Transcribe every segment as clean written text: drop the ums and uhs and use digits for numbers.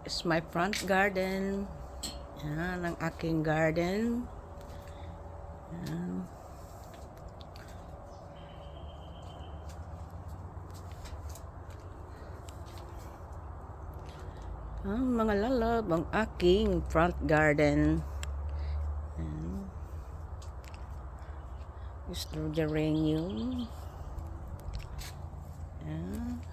is my front garden. Yan, ang aking garden. Yan. Ang mga lalab, ang aking front garden. Yan. Is the geranium. Yan.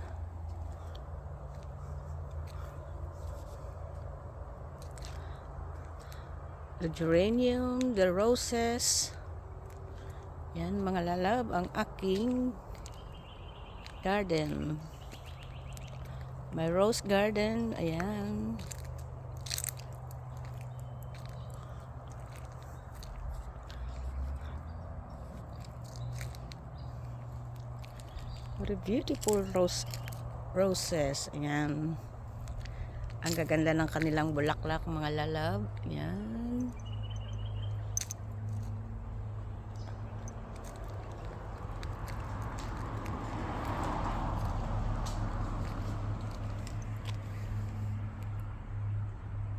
The geranium, the roses. Yan mga lalab, ang aking garden. My rose garden, ayan. What a beautiful roses, ayan. Ang gaganda ng kanilang bulaklak mga lalab, ayan.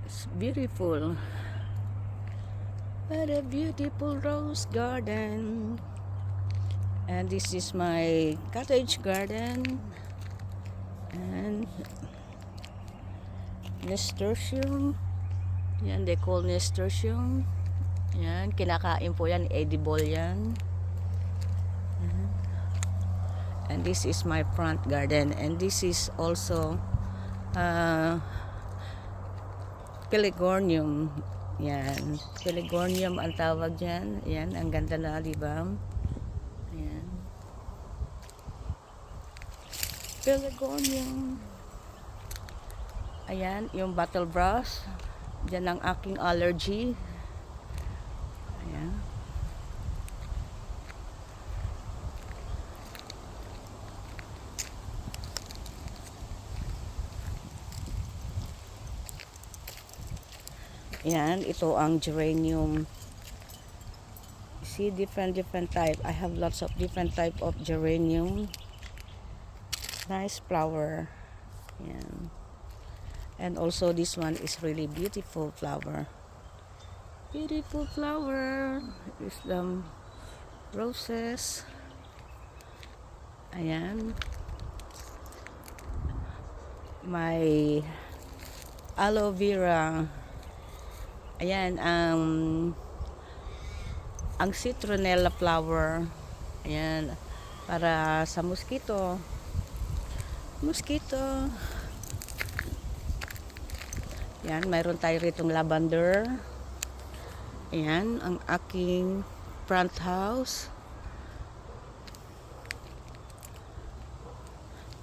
It's beautiful. What a beautiful rose garden. And this is my cottage garden. And nasturtium. Yan, they call nasturtium. Yan, kinakain po yan. Edible yan. And this is my front garden. And this is also pelargonium. Yan. Pelargonium ang tawag dyan. Yan. Ang ganda na, di ba? Yan. Pelargonium. Ayan. Yung bottle brush. Diyan ang aking allergy. Ayan. Yan, ito ang geranium. See, different type. I have lots of different type of geranium. Nice flower. Yan. And also this one is really beautiful flower. Beautiful flower. Is the roses. Ayan. My aloe vera. Ayan, ang citronella flower. Ayan, para sa mosquito. Mosquito. Ayan, mayroon tayo ritong lavender. Ayan, ang aking front house.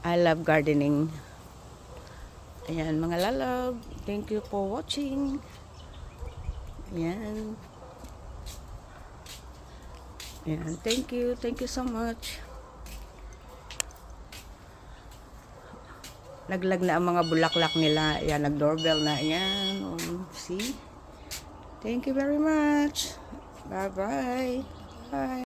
I love gardening. Ayan, mga lalab. Thank you for watching. Yan. Yan. Thank you. Thank you so much. Naglag na ang mga bulaklak nila. Yan. Nag-doorbell na. Yan. See? Thank you very much. Bye-bye. Bye.